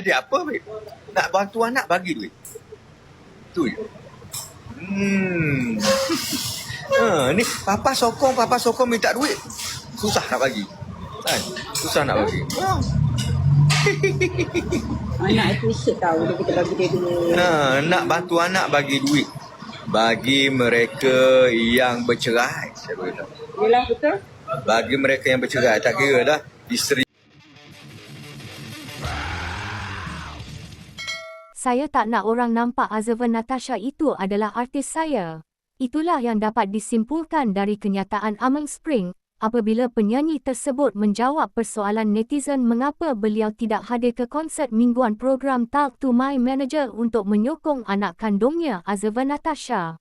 jadi apa, babe? Nak bantu anak, bagi duit. Tu je. Ni papa sokong minta duit. Susah nak bagi. Kan? Susah nak bagi. Anak appreciate tahu dia kita bagi dia duit. Nak bantu anak, bagi duit. Bagi mereka yang bercerai, saya beritahu. Yelah, betul. Bagi mereka yang bercerai, tak kira dah isteri. Saya tak nak orang nampak Azeva Natasha itu adalah artis saya. Itulah yang dapat disimpulkan dari kenyataan Amang Spring apabila penyanyi tersebut menjawab persoalan netizen mengapa beliau tidak hadir ke konsert mingguan program Talk to My Manager untuk menyokong anak kandungnya Azeva Natasha.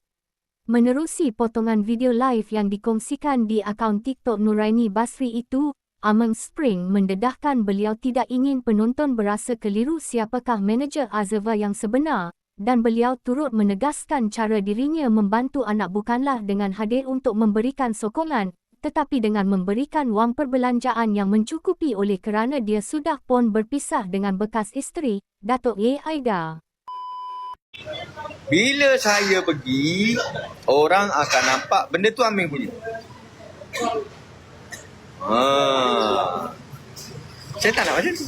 Menerusi potongan video live yang dikongsikan di akaun TikTok Nuraini Basri itu, Amang Spring mendedahkan beliau tidak ingin penonton berasa keliru siapakah manager Azeva yang sebenar dan beliau turut menegaskan cara dirinya membantu anak bukanlah dengan hadir untuk memberikan sokongan tetapi dengan memberikan wang perbelanjaan yang mencukupi oleh kerana dia sudah pun berpisah dengan bekas isteri, Datuk A. Aida. Bila saya pergi, orang akan nampak benda tu Aming punya. Saya tak nak macam tu.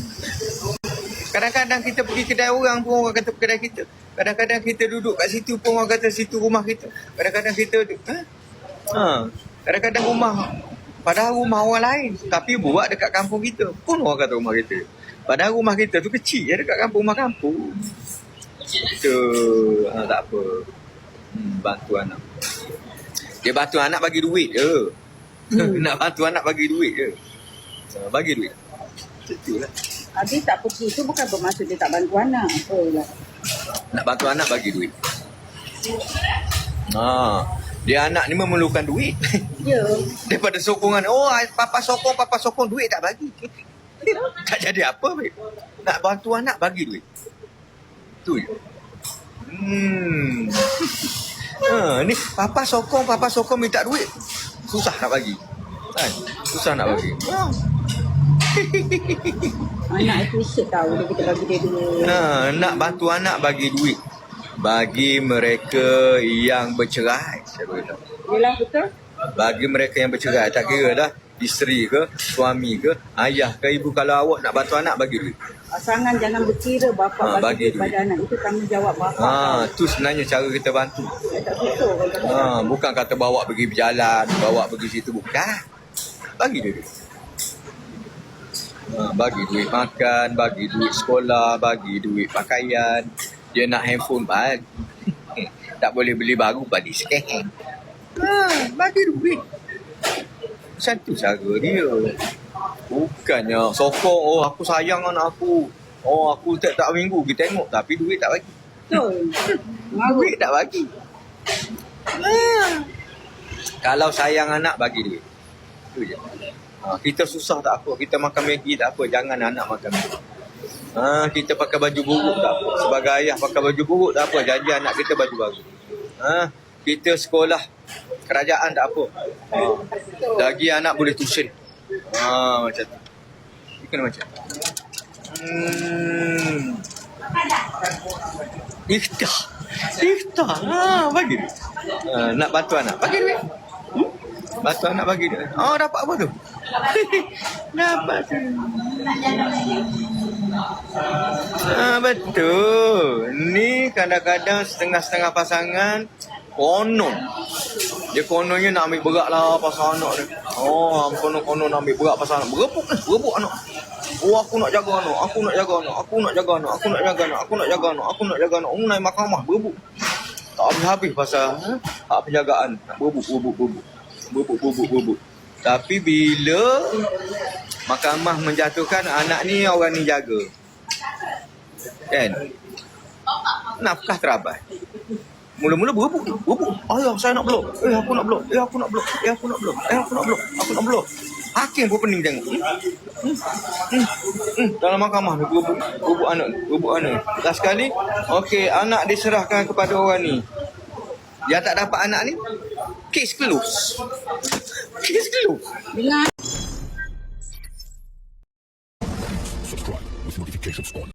Kadang-kadang kita pergi kedai orang pun orang kata kedai kita. Kadang-kadang kita duduk kat situ pun orang kata situ rumah kita. Kadang-kadang kita kadang-kadang rumah, padahal rumah orang lain tapi buat dekat kampung kita pun orang kata rumah kita. Padahal rumah kita tu kecil je dekat kampung, rumah kampung. Itu tak apa. Bantu anak. Dia bantu anak bagi duit je. Nak bantu anak bagi duit je. Bagi duit. Itulah. Habis tak pergi tu bukan bermaksud dia tak bantu anak. Apalah. Nak bantu anak bagi duit. Dia anak ni memerlukan duit. Ya. Daripada sokongan. Papa sokong duit tak bagi. Tak jadi apa, babe. Nak bantu anak bagi duit. Tu je. Ni papa sokong minta duit. Susah nak bagi. Kan? Susah nak bagi. Anak appreciate tahu dia kita bagi dia duit. Nak bantu anak, bagi duit. Bagi mereka yang bercerai, saya beritahu. Yelah, betul. Bagi mereka yang bercerai, tak kira dah isteri ke, suami ke, ayah ke, ibu, kalau awak nak bantu anak, bagi duit. Pasangan jangan berkira bapa bagi duit pada anak. Itu tanggungjawab bapa. Tu sebenarnya cara kita bantu. Tak betul. Bukan kata bawa pergi berjalan, bawa pergi situ, bukan. Bagi duit. Bagi duit makan, bagi duit sekolah, bagi duit pakaian. Dia nak handphone bagi. Tak boleh beli baru, bagi second. Bagi duit. Satu cara dia. Bukannya sokong, aku sayang anak aku. Aku tak minggu kita tengok tapi duit tak bagi. Betul. Duit tak bagi. Kalau sayang anak, bagi duit. Itu je. Kita susah tak apa, kita makan Maggi tak apa, jangan anak makan Maggi. Kita pakai baju buruk tak apa, sebagai ayah pakai baju buruk tak apa, janji anak kita baju baru. Kita sekolah kerajaan tak apa, lagi anak boleh tuition. Macam tu. Dia kena macam Iftah. Bagi duit. Nak bantu anak, bagi duit. Bantu anak, bagi duit. Dapat apa tu? Dapat tu. Betul. Ni kadang-kadang setengah-setengah pasangan konon. Dia kononnya nak ambil berat lah pasal anak dia. Konon nak ambil berat pasal anak. Berebut anak. Aku nak jaga anak. Aku nak jaga anak. Naik mahkamah, berebut. Tak habis-habis pasal hak penjagaan. Nak berebut. Tapi bila mahkamah menjatuhkan anak ni, orang ni jaga. Kan? Nafkah terabai. Mula-mula berebut. Ayah, saya nak blok. Aku nak blok. Hakim pun pening tengok. Dalam mahkamah ni berebut anak. Last sekali, okey, anak diserahkan kepada orang ni. Yang tak dapat anak ni, kes close. Dengan